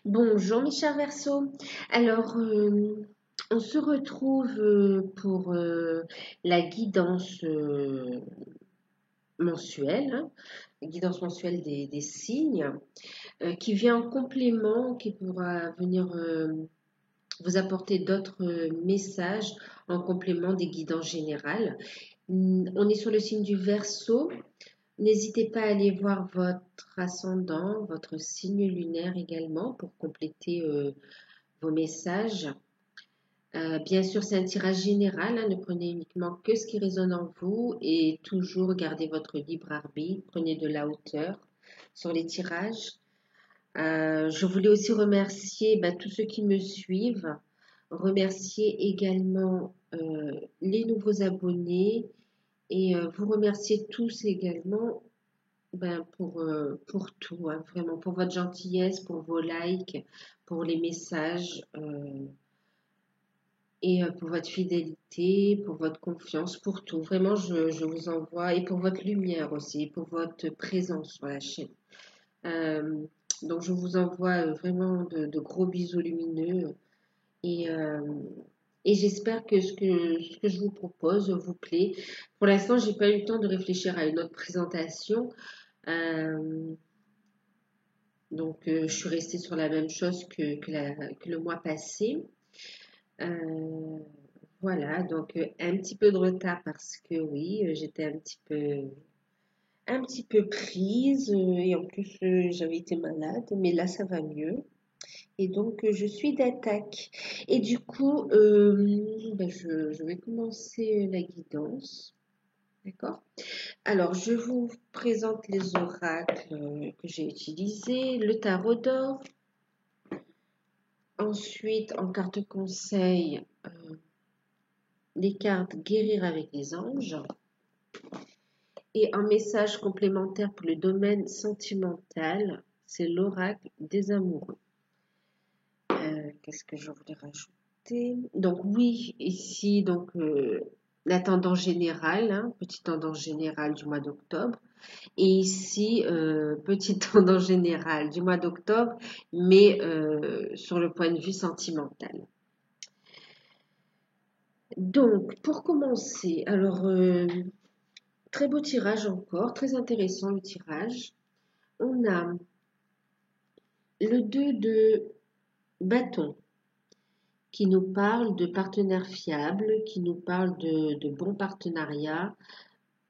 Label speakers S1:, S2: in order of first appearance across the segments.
S1: Bonjour mes chers Verseaux. Alors, on se retrouve pour la guidance mensuelle, la guidance mensuelle des signes, qui vient en complément, qui pourra venir vous apporter d'autres messages en complément des guidances générales. On est sur le signe du Verseau. N'hésitez pas à aller voir votre ascendant, votre signe lunaire également pour compléter vos messages. Bien sûr, c'est un tirage général, hein, ne prenez uniquement que ce qui résonne en vous et toujours gardez votre libre arbitre, prenez de la hauteur sur les tirages. Je voulais aussi remercier tous ceux qui me suivent, remercier également les nouveaux abonnés et vous remercier tous également pour tout, hein, vraiment, pour votre gentillesse, pour vos likes, pour les messages. Et pour votre fidélité, pour votre confiance, pour tout. Vraiment, je vous envoie, et pour votre lumière aussi, pour votre présence sur la chaîne. Euh, donc, je vous envoie vraiment de gros bisous lumineux. Et, euh, et j'espère que ce que je vous propose vous plaît. Pour l'instant, j'ai pas eu le temps de réfléchir à une autre présentation. Euh, je suis restée sur la même chose que le mois passé. Euh, Voilà, un petit peu de retard parce que oui, j'étais un petit peu prise et en plus j'avais été malade, mais là ça va mieux et je suis d'attaque. Et du coup, je vais commencer la guidance, d'accord? Alors, je vous présente les oracles que j'ai utilisés, le tarot d'or, ensuite en carte conseil, les cartes guérir avec les anges. Et un message complémentaire pour le domaine sentimental, c'est l'oracle des amoureux. Qu'est-ce que je voulais rajouter? Donc oui, ici, la tendance générale, hein, petite tendance générale du mois d'octobre. Et ici, petite tendance générale du mois d'octobre, mais sur le point de vue sentimental. Donc, pour commencer, très beau tirage encore, très intéressant le tirage. On a le 2 de bâton qui nous parle de partenaires fiables, qui nous parle de bons partenariats,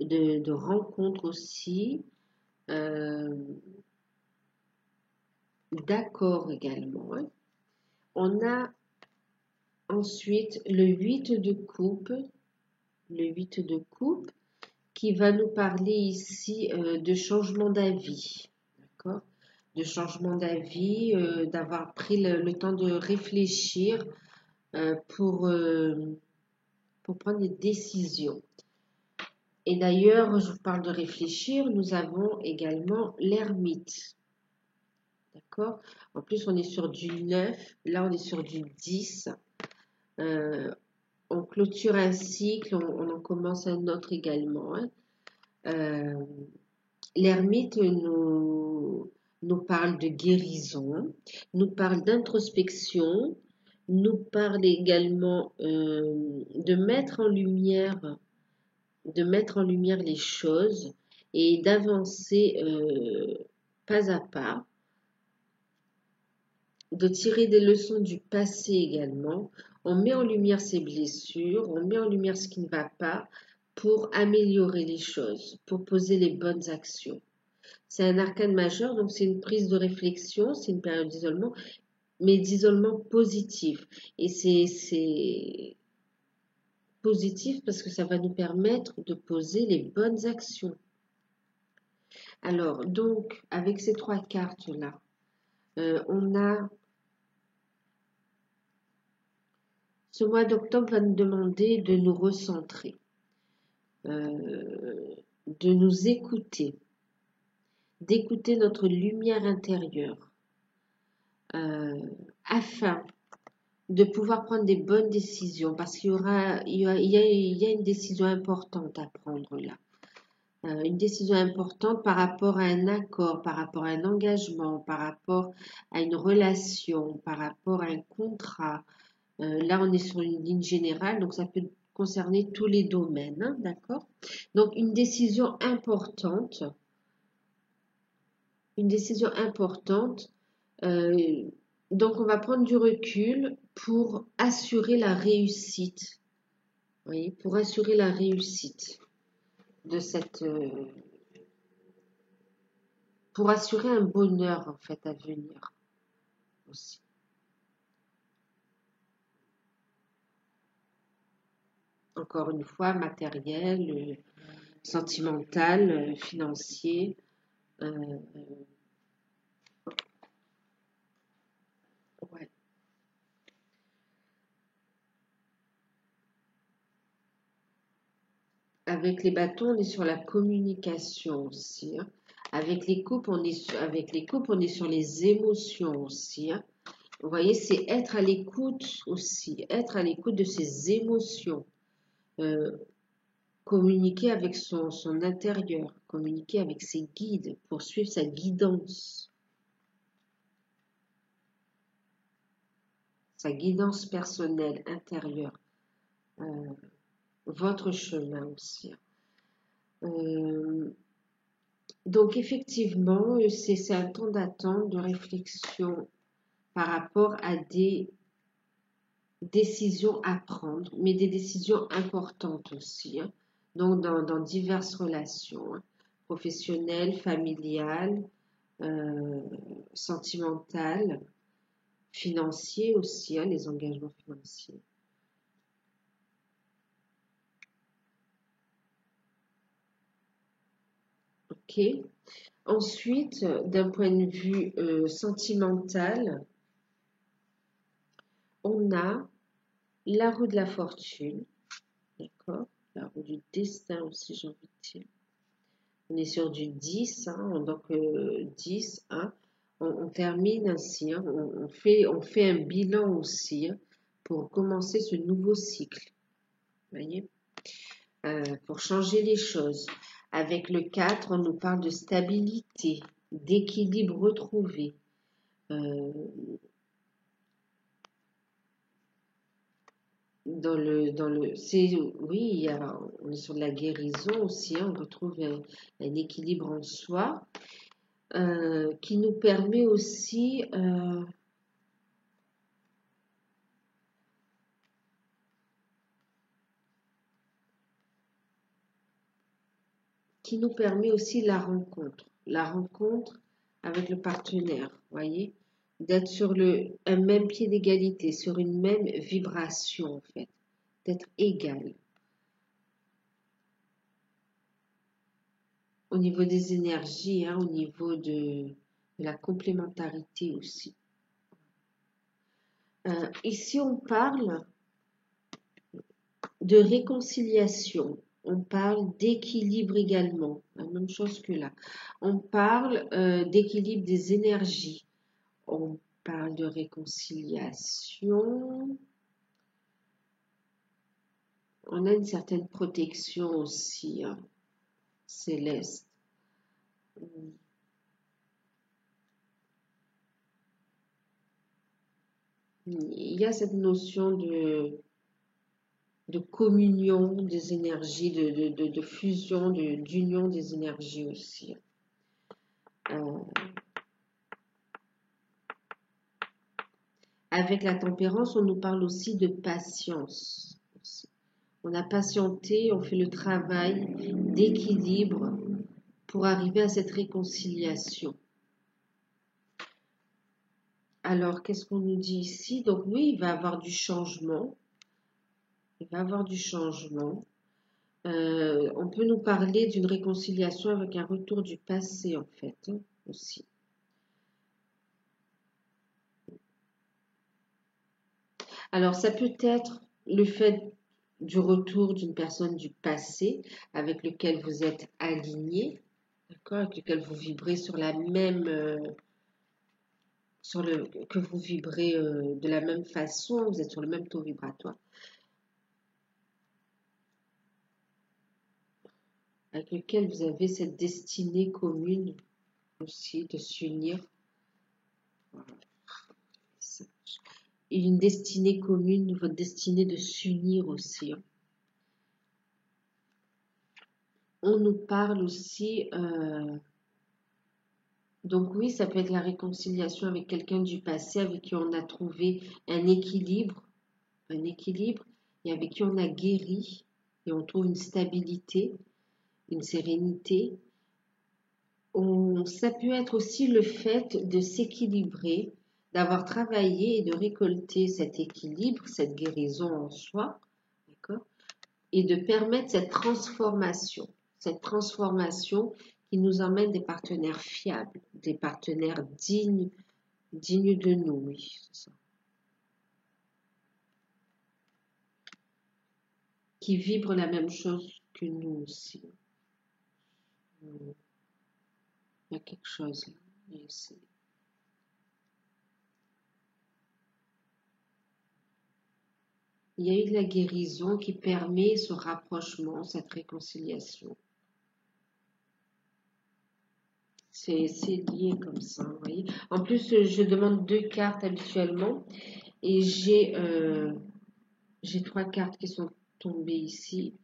S1: de rencontres aussi, euh, d'accords également, hein. On a ensuite le 8 de coupe qui va nous parler ici de changement d'avis, d'accord? De changement d'avis, d'avoir pris le temps de réfléchir euh, pour, euh, pour prendre des décisions. Et d'ailleurs, je vous parle de réfléchir, nous avons également l'ermite. D'accord? En plus, on est sur du 9, là on est sur du 10. On clôture un cycle, on en commence un autre également, hein. Euh, L'ermite nous parle de guérison, nous parle d'introspection, nous parle également de mettre en lumière les choses et d'avancer pas à pas, de tirer des leçons du passé également. On met en lumière ses blessures, on met en lumière ce qui ne va pas pour améliorer les choses, pour poser les bonnes actions. C'est un arcane majeur, donc c'est une prise de réflexion, c'est une période d'isolement, mais d'isolement positif. Et c'est positif parce que ça va nous permettre de poser les bonnes actions. Alors, donc, avec ces trois cartes-là, on a ce mois d'octobre va nous demander de nous recentrer, de nous écouter, d'écouter notre lumière intérieure, afin de pouvoir prendre des bonnes décisions, parce qu'il y a une décision importante à prendre là. une décision importante par rapport à un accord, par rapport à un engagement, par rapport à une relation, par rapport à un contrat. Là, on est sur une ligne générale, donc ça peut concerner tous les domaines, hein, d'accord? Donc, une décision importante. euh, donc, on va prendre du recul pour assurer la réussite, oui, pour assurer la réussite de pour assurer un bonheur en fait à venir aussi. Encore une fois, matériel, sentimental, financier. euh, ouais. Avec les bâtons, on est sur la communication aussi, hein. Avec les couples, on est sur les émotions aussi, hein. Vous voyez, c'est être à l'écoute aussi, être à l'écoute de ses émotions, euh, communiquer avec son intérieur, communiquer avec ses guides, poursuivre sa guidance personnelle, intérieure, euh, votre chemin aussi. Euh, donc effectivement, c'est un temps d'attente, de réflexion par rapport à des décisions à prendre, mais des décisions importantes aussi, hein. Donc dans diverses relations, hein, professionnelles, familiales, euh, sentimentales, financiers aussi, hein, les engagements financiers. Ok. Ensuite, d'un point de vue sentimental, on a la roue de la fortune, d'accord? La roue du destin aussi, j'ai envie de dire. On est sur du 10, hein, donc 10, hein. On termine ainsi, hein, on fait un bilan aussi, hein, pour commencer ce nouveau cycle, voyez, pour changer les choses. Avec le 4, on nous parle de stabilité, d'équilibre retrouvé. Euh, oui, on est sur de la guérison aussi, hein, on retrouve un équilibre en soi, qui nous permet aussi, la rencontre avec le partenaire, voyez, d'être sur un même pied d'égalité, sur une même vibration en fait, d'être égal au niveau des énergies, hein, au niveau de la complémentarité aussi. Ici, on parle de réconciliation, on parle d'équilibre également, la même chose que là. On parle d'équilibre des énergies, on parle de réconciliation, on a une certaine protection aussi, hein, céleste. Il y a cette notion de communion des énergies, de fusion, d'union des énergies aussi. Avec la tempérance, on nous parle aussi de patience. On a patienté, on fait le travail d'équilibre pour arriver à cette réconciliation. Alors, qu'est-ce qu'on nous dit ici? Donc oui, il va y avoir du changement. Il va y avoir du changement. On peut nous parler d'une réconciliation avec un retour du passé, en fait, hein, aussi. Alors, ça peut être le fait du retour d'une personne du passé avec lequel vous êtes aligné, d'accord, avec lequel vous vibrez sur la même, que vous vibrez de la même façon, vous êtes sur le même taux vibratoire. avec lequel vous avez cette destinée commune aussi de s'unir. Une destinée commune, votre destinée de s'unir aussi. On nous parle aussi, donc oui, ça peut être la réconciliation avec quelqu'un du passé avec qui on a trouvé un équilibre, et avec qui on a guéri et on trouve une stabilité, une sérénité. Ça peut être aussi le fait de s'équilibrer, d'avoir travaillé et de récolter cet équilibre, cette guérison en soi, d'accord, et de permettre cette transformation qui nous emmène des partenaires fiables, des partenaires dignes de nous, oui, c'est ça. Qui vibrent la même chose que nous aussi. Il y a quelque chose là. Il y a eu de la guérison qui permet ce rapprochement, cette réconciliation. C'est lié comme ça, vous voyez. En plus, je demande 2 cartes habituellement et j'ai 3 cartes qui sont tombées ici.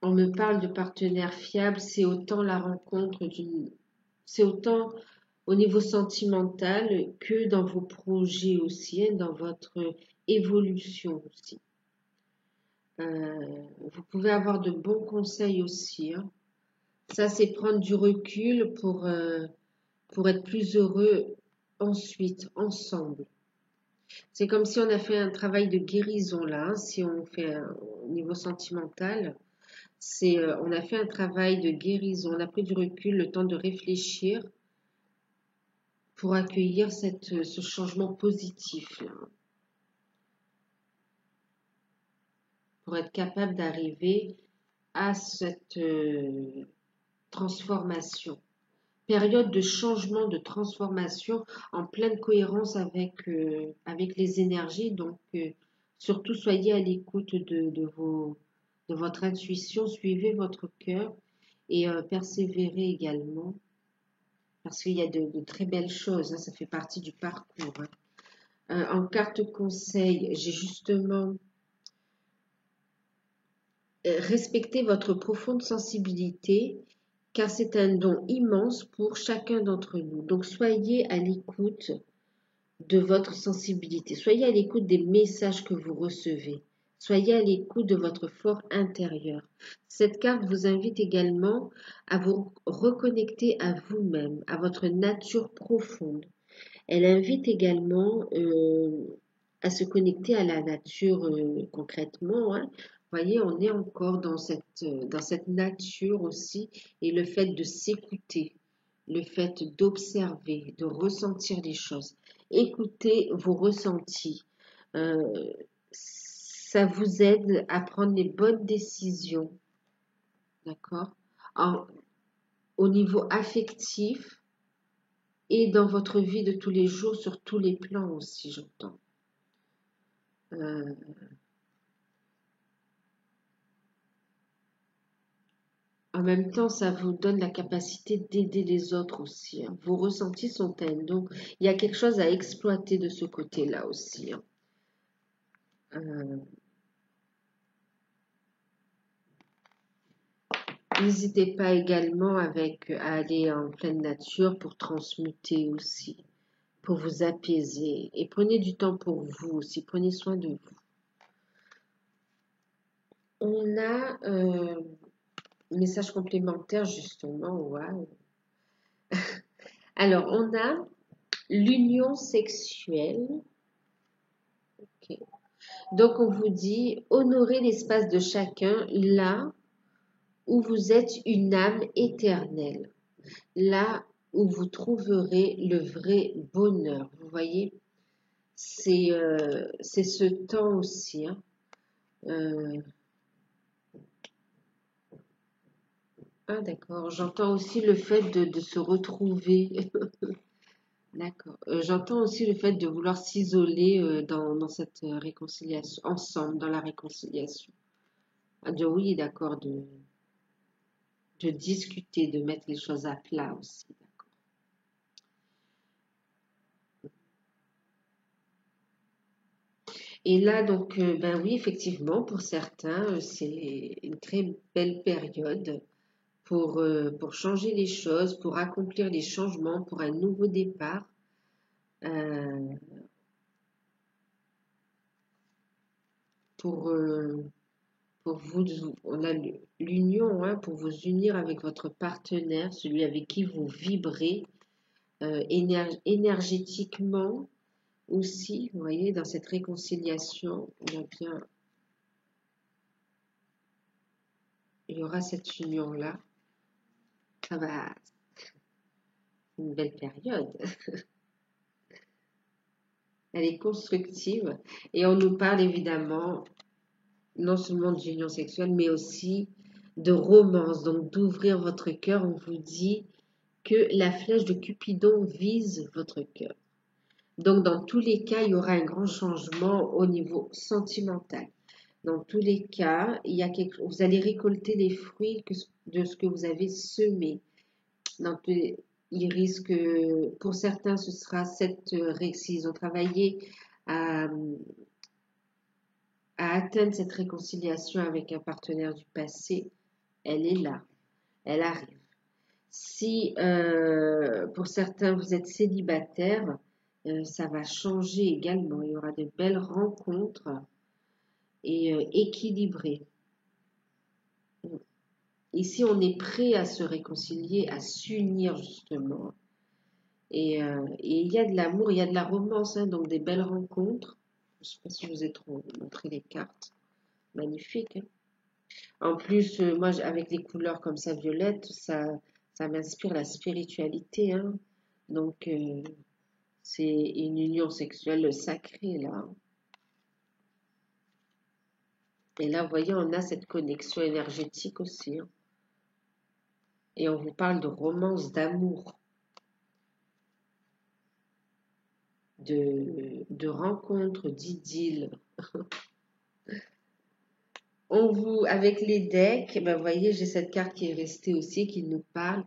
S1: On me parle de partenaires fiables, c'est autant la rencontre c'est autant au niveau sentimental que dans vos projets aussi, hein, dans votre évolution aussi. Vous pouvez avoir de bons conseils aussi, hein. Ça, c'est prendre du recul pour être plus heureux ensuite, ensemble. C'est comme si on a fait un travail de guérison là, hein, si on fait au niveau sentimental. On a fait un travail de guérison, on a pris du recul, le temps de réfléchir pour accueillir ce changement positif là, pour être capable d'arriver à cette transformation. Période de changement, de transformation en pleine cohérence avec les énergies. Donc, surtout, soyez à l'écoute de votre intuition, suivez votre cœur et persévérez également parce qu'il y a de très belles choses, hein, ça fait partie du parcours. Hein. En carte conseil, j'ai justement respecté votre profonde sensibilité car c'est un don immense pour chacun d'entre nous. Donc soyez à l'écoute de votre sensibilité, soyez à l'écoute des messages que vous recevez, soyez à l'écoute de votre fort intérieur. Cette carte vous invite également à vous reconnecter à vous-même, à votre nature profonde. Elle invite également à se connecter à la nature concrètement. Hein. Vous voyez, on est encore dans cette nature aussi et le fait de s'écouter, le fait d'observer, de ressentir les choses. Écoutez vos ressentis. Ça vous aide à prendre les bonnes décisions, d'accord? Au niveau affectif, et dans votre vie de tous les jours, sur tous les plans aussi, j'entends. En même temps, ça vous donne la capacité d'aider les autres aussi. Hein. Vos ressentis sont un don. Il y a quelque chose à exploiter de ce côté-là aussi. Hein. N'hésitez pas également à aller en pleine nature pour transmuter aussi, pour vous apaiser. Et prenez du temps pour vous aussi, prenez soin de vous. On a message complémentaire justement, wow. Alors, on a l'union sexuelle. Okay. Donc, on vous dit, honorez l'espace de chacun là où vous êtes une âme éternelle, là où vous trouverez le vrai bonheur. Vous voyez, c'est ce temps aussi. Hein. Ah d'accord, j'entends aussi le fait de se retrouver. D'accord. J'entends aussi le fait de vouloir s'isoler dans cette réconciliation, ensemble, dans la réconciliation. oui, d'accord, de discuter, de mettre les choses à plat aussi. Et là, donc, ben oui, effectivement, pour certains, c'est une très belle période pour changer les choses, pour accomplir les changements, pour un nouveau départ, euh, pour, euh, pour vous, on a l'union, hein, pour vous unir avec votre partenaire, celui avec qui vous vibrez énergétiquement aussi, vous voyez, dans cette réconciliation, il y aura cette union-là. Ça va, c'est une belle période. Elle est constructive et on nous parle évidemment non seulement d'union sexuelle, mais aussi de romance, donc d'ouvrir votre cœur. On vous dit que la flèche de Cupidon vise votre cœur. Donc, dans tous les cas, il y aura un grand changement au niveau sentimental. Dans tous les cas, vous allez récolter les fruits de ce que vous avez semé. Il risque, pour certains, ce sera s'ils ont travaillé à, à atteindre cette réconciliation avec un partenaire du passé, elle est là, elle arrive. Si pour certains vous êtes célibataire, ça va changer également. Il y aura de belles rencontres et équilibrées. Ici, on est prêt à se réconcilier, à s'unir justement. Et il y a de l'amour, il y a de la romance, hein, donc des belles rencontres. Je ne sais pas si je vous ai trop montré les cartes. Magnifique, hein. En plus, moi, avec les couleurs comme ça, violette, ça m'inspire la spiritualité, hein. Donc, c'est une union sexuelle sacrée, là. Et là, vous voyez, on a cette connexion énergétique aussi, hein. Et on vous parle de romance, d'amour, de rencontres, d'idylle. Avec les decks, ben, vous voyez, j'ai cette carte qui est restée aussi, qui nous parle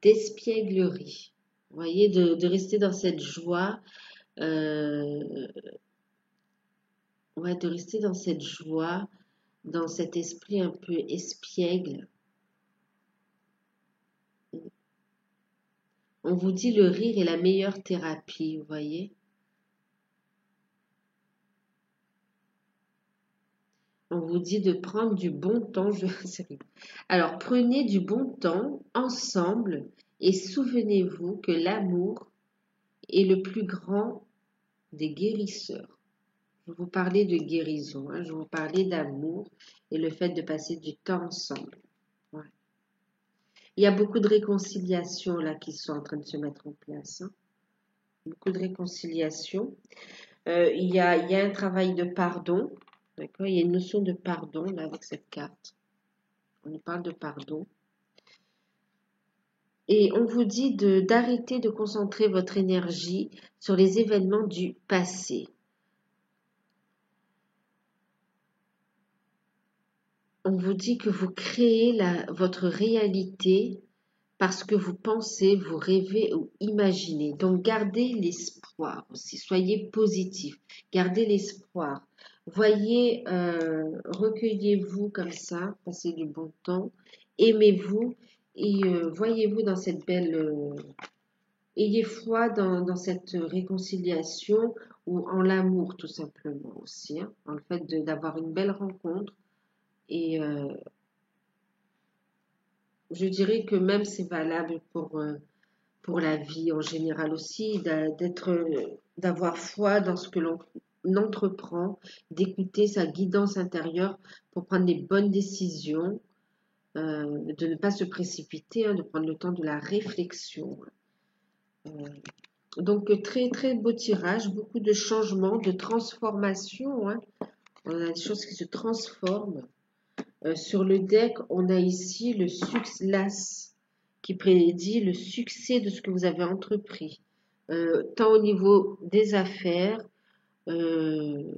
S1: d'espièglerie. Vous voyez, de rester dans cette joie, euh, ouais, de rester dans cette joie, dans cet esprit un peu espiègle. On vous dit le rire est la meilleure thérapie, vous voyez. On vous dit de prendre du bon temps. Alors, prenez du bon temps ensemble et souvenez-vous que l'amour est le plus grand des guérisseurs. Je vous parlais de guérison, hein, je vous parlais d'amour et le fait de passer du temps ensemble. Ouais. Il y a beaucoup de réconciliations là qui sont en train de se mettre en place, hein. Beaucoup de réconciliation. Il y a un travail de pardon. D'accord? Il y a une notion de pardon là avec cette carte. On nous parle de pardon. Et on vous dit d'arrêter de concentrer votre énergie sur les événements du passé. On vous dit que vous créez votre réalité parce que vous pensez, vous rêvez ou imaginez. Donc gardez l'espoir aussi, soyez positif, gardez l'espoir. Voyez, recueillez-vous comme ça, passez du bon temps, aimez-vous et voyez-vous dans cette belle... ayez foi dans cette réconciliation ou en l'amour tout simplement aussi, hein, en le fait d'avoir une belle rencontre et je dirais que même c'est valable pour la vie en général aussi, d'avoir foi dans ce que l'on entreprend, d'écouter sa guidance intérieure pour prendre les bonnes décisions, de ne pas se précipiter, hein, de prendre le temps de la réflexion. Donc très très beau tirage, beaucoup de changements, de transformations, hein. On a des choses qui se transforment. Sur le deck, on a ici l'as qui prédit le succès de ce que vous avez entrepris, tant au niveau des affaires, euh,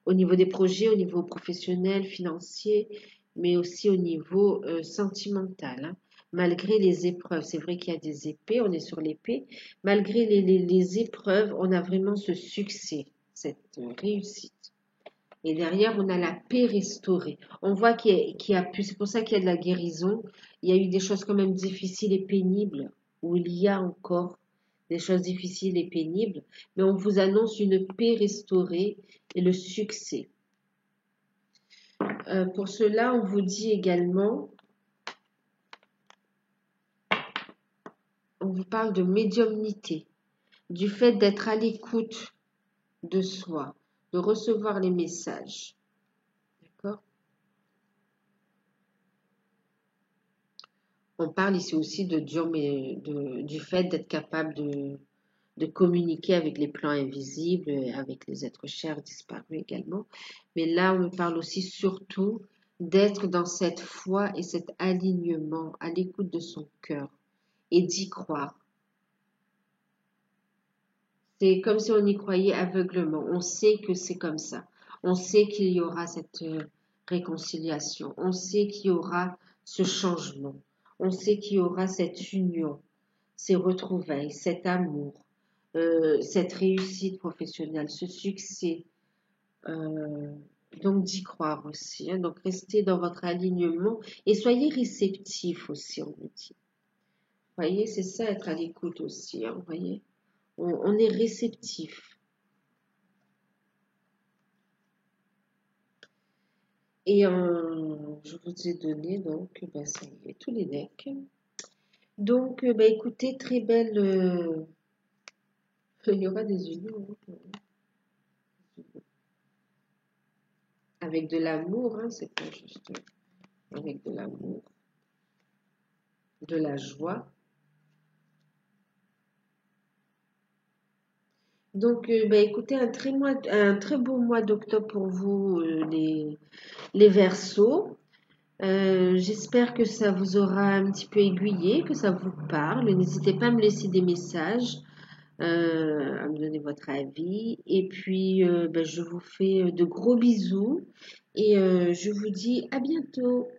S1: au niveau des projets, au niveau professionnel, financier, mais aussi au niveau sentimental, hein. Malgré les épreuves, c'est vrai qu'il y a des épées, on est sur l'épée. Malgré les épreuves, on a vraiment ce succès, cette réussite. Et derrière, on a la paix restaurée. On voit qu'il y a pu, c'est pour ça qu'il y a de la guérison. Il y a eu des choses quand même difficiles et pénibles, où il y a encore des choses difficiles et pénibles, mais on vous annonce une paix restaurée et le succès. Pour cela, on vous dit également, on vous parle de médiumnité, du fait d'être à l'écoute de soi, de recevoir les messages. D'accord? On parle ici aussi de Dieu, mais du fait d'être capable de communiquer avec les plans invisibles, avec les êtres chers disparus également. Mais là, on me parle aussi surtout d'être dans cette foi et cet alignement à l'écoute de son cœur et d'y croire. C'est comme si on y croyait aveuglement. On sait que c'est comme ça. On sait qu'il y aura cette réconciliation. On sait qu'il y aura ce changement. On sait qu'il y aura cette union, ces retrouvailles, cet amour, cette réussite professionnelle, ce succès. Euh, donc d'y croire aussi, hein. Donc restez dans votre alignement et soyez réceptifs aussi, on vous dit. Vous voyez, c'est ça être à l'écoute aussi, hein, vous voyez. On est réceptif. Et je vous ai donné donc, ben, ça y est, tous les decks. Donc, ben, écoutez, très belle. Il y aura des unions, hein, avec de l'amour, hein, c'est pas juste avec de l'amour, de la joie. Donc, ben, écoutez, un très beau mois d'octobre pour vous, les Verseaux. J'espère que ça vous aura un petit peu aiguillé, que ça vous parle. N'hésitez pas à me laisser des messages, à me donner votre avis. Et puis, ben, je vous fais de gros bisous et je vous dis à bientôt.